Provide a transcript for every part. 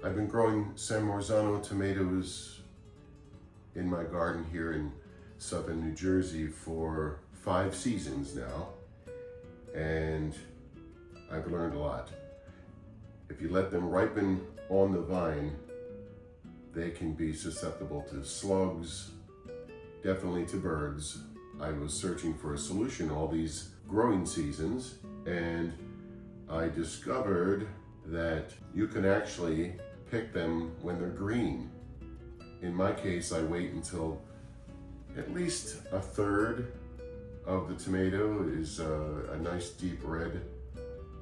I've been growing San Marzano tomatoes in my garden here in southern New Jersey for 5 seasons now, and I've learned a lot. If you let them ripen on the vine, they can be susceptible to slugs, definitely to birds. I was searching for a solution all these growing seasons, and I discovered that you can actually pick them when they're green. In my case, I wait until at least a third of the tomato is a nice deep red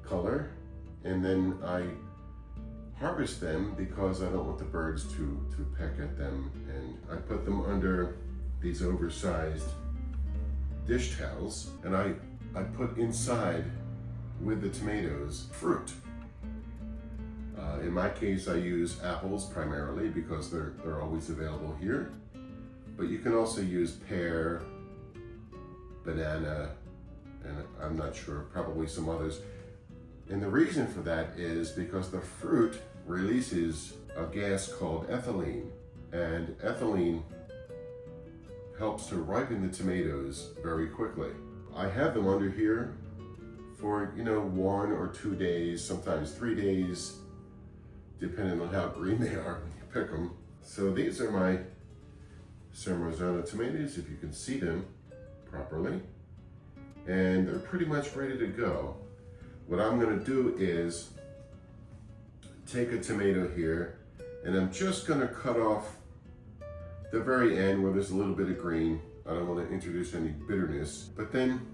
color, and then I harvest them because I don't want the birds to peck at them, and I put them under these oversized dish towels, and I put inside with the tomatoes fruit. In my case, I use apples primarily because they're always available here, but you can also use pear, banana, and I'm not sure, probably some others. And the reason for that is because the fruit releases a gas called ethylene, and ethylene helps to ripen the tomatoes very quickly. I have them under here for 1 or 2 days, sometimes 3 days, depending on how green they are when you pick them. So these are my San Marzano tomatoes, if you can see them properly, and they're pretty much ready to go. What I'm going to do is take a tomato here, and I'm just going to cut off the very end where there's a little bit of green. I don't want to introduce any bitterness, but then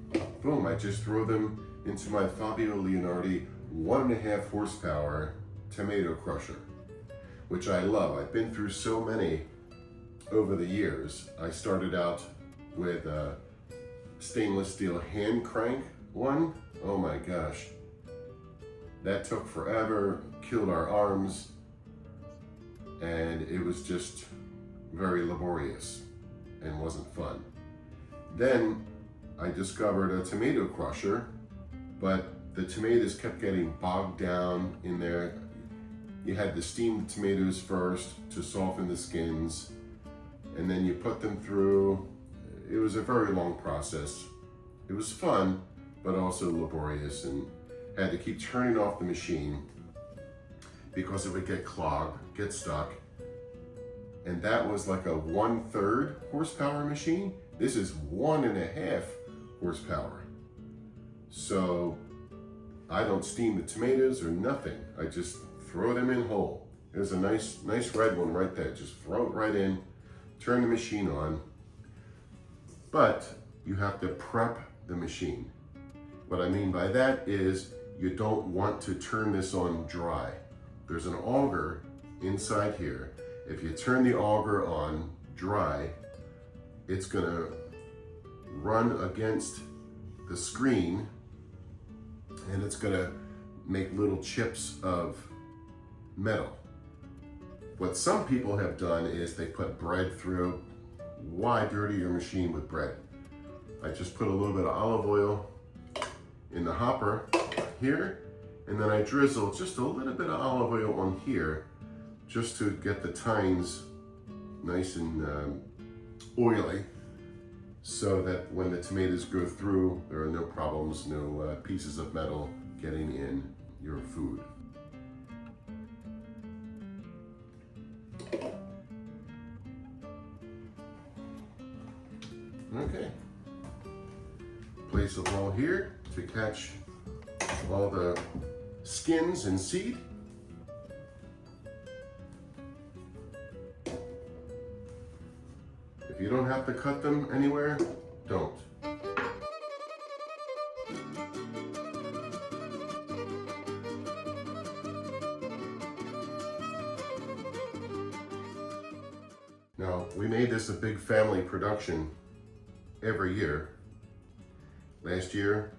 boom, I just throw them into my Fabio Leonardi 1.5 horsepower tomato crusher, which I love. I've been through so many over the years. I started out with a stainless steel hand crank one. Oh my gosh, that took forever, killed our arms, and it was just very laborious and wasn't fun. Then I discovered a tomato crusher, but the tomatoes kept getting bogged down in there. You had to steam the tomatoes first to soften the skins, and then you put them through. It was a very long process. It was fun, but also laborious, and had to keep turning off the machine because it would get clogged, get stuck. And that was like a 1/3 horsepower machine. This is 1.5 horsepower. So I don't steam the tomatoes or nothing. I just throw them in whole. There's a nice red one right there. Just throw it right in, turn the machine on. But you have to prep the machine. What I mean by that is you don't want to turn this on dry. There's an auger inside here. If you turn the auger on dry, it's gonna run against the screen, and it's gonna make little chips of metal. What some people have done is they put bread through. Why dirty your machine with bread? I just put a little bit of olive oil in the hopper here, and then I drizzle just a little bit of olive oil on here just to get the tines nice and oily, so that when the tomatoes go through, there are no problems, no pieces of metal getting in your food. Okay, place it all here to catch all the skins and seed. If you don't have to cut them anywhere, don't. Now, we made this a big family production every year. Last year,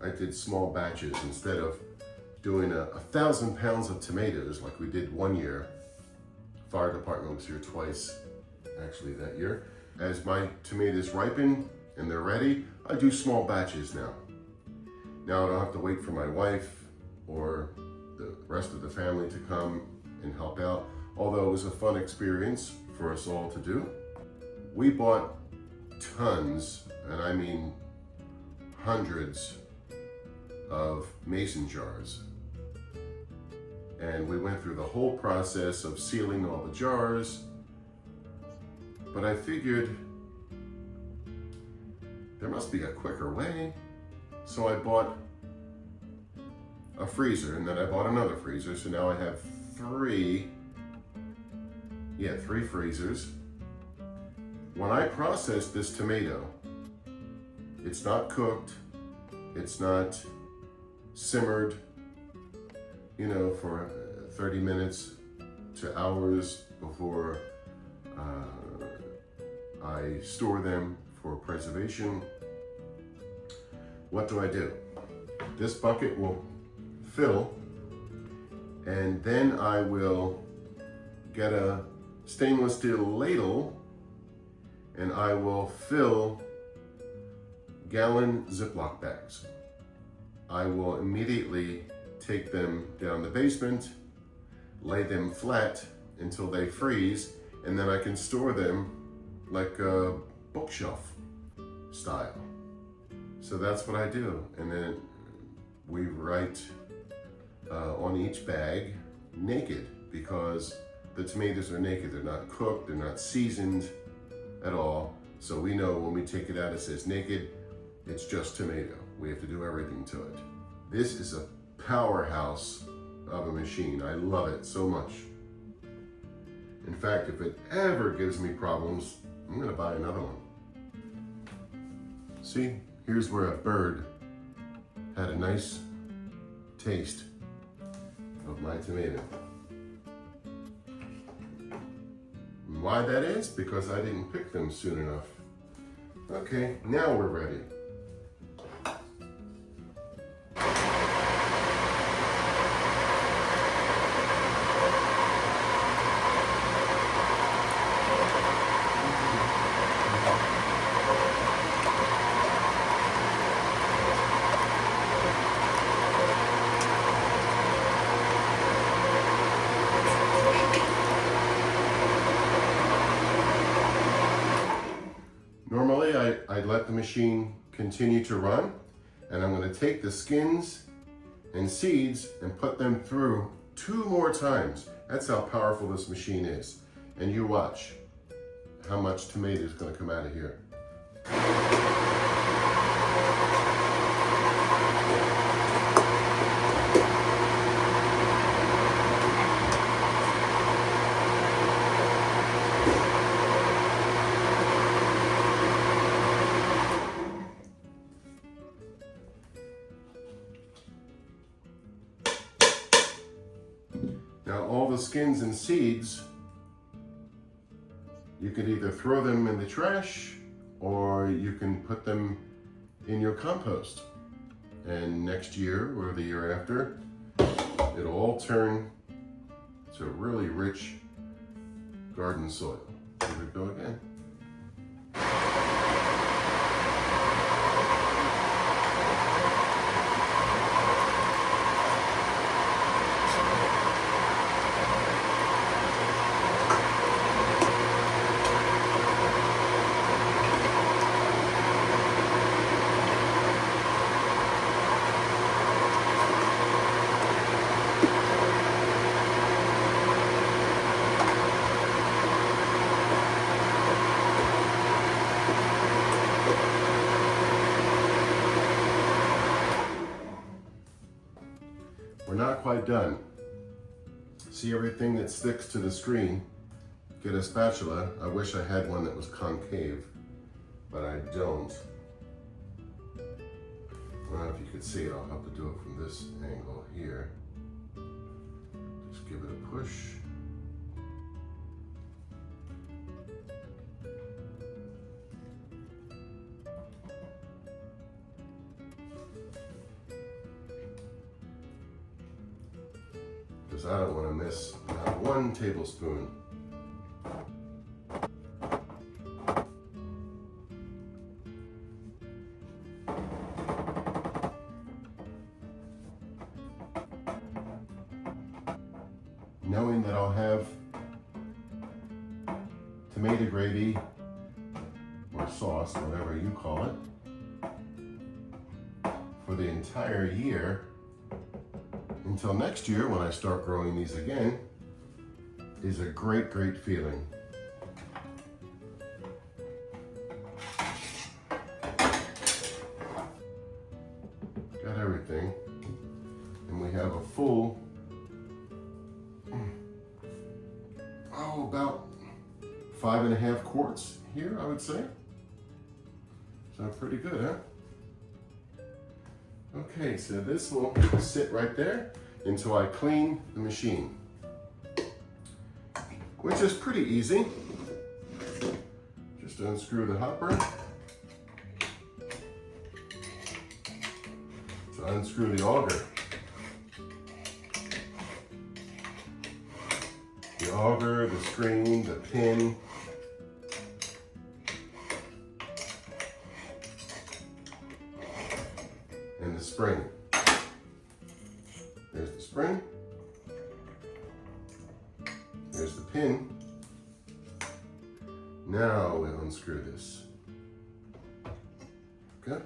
I did small batches. Instead of doing 1,000 pounds of tomatoes like we did one year. Fire department was here twice, actually, that year. As my tomatoes ripen and they're ready, I do small batches now. Now I don't have to wait for my wife or the rest of the family to come and help out, although it was a fun experience for us all to do. We bought tons, and I mean hundreds of mason jars. And we went through the whole process of sealing all the jars, but I figured there must be a quicker way. So I bought a freezer, and then I bought another freezer, so now I have three freezers. When I process this tomato, it's not cooked, it's not simmered, you know, for 30 minutes to hours before I store them for preservation. What do? This bucket will fill, and then I will get a stainless steel ladle and I will fill gallon Ziploc bags. I will immediately take them down the basement, lay them flat until they freeze, and then I can store them like a bookshelf style. So that's what I do. And then we write on each bag, naked, because the tomatoes are naked. They're not cooked, they're not seasoned at all. So we know when we take it out, it says naked, it's just tomato. We have to do everything to it. This is a powerhouse of a machine. I love it so much. In fact, if it ever gives me problems, I'm gonna buy another one. See, here's where a bird had a nice taste of my tomato. And why that is? Because I didn't pick them soon enough. Okay, now we're ready. Normally, I'd let the machine continue to run, and I'm going to take the skins and seeds and put them through 2 more times. That's how powerful this machine is. And you watch how much tomato is going to come out of here. Now all the skins and seeds, you could either throw them in the trash or you can put them in your compost. And next year or the year after, it'll all turn to really rich garden soil. Here we go again. We're not quite done. See everything that sticks to the screen? Get a spatula. I wish I had one that was concave, but I don't. I don't know if you could see it. I'll have to do it from this angle here. Just give it a push. Because I don't want to miss not 1 tablespoon. Knowing that I'll have tomato gravy or sauce, whatever you call it, for the entire year until next year when I start growing these again is a great, great feeling. Got everything, and we have a full, about 5.5 quarts here, I would say. So pretty good, huh? Okay, so this will sit right there until I clean the machine, which is pretty easy. Just unscrew the hopper. So unscrew the auger. The auger, the screen, the pin. And the spring. There's the spring. There's the pin. Now we'll unscrew this. Okay.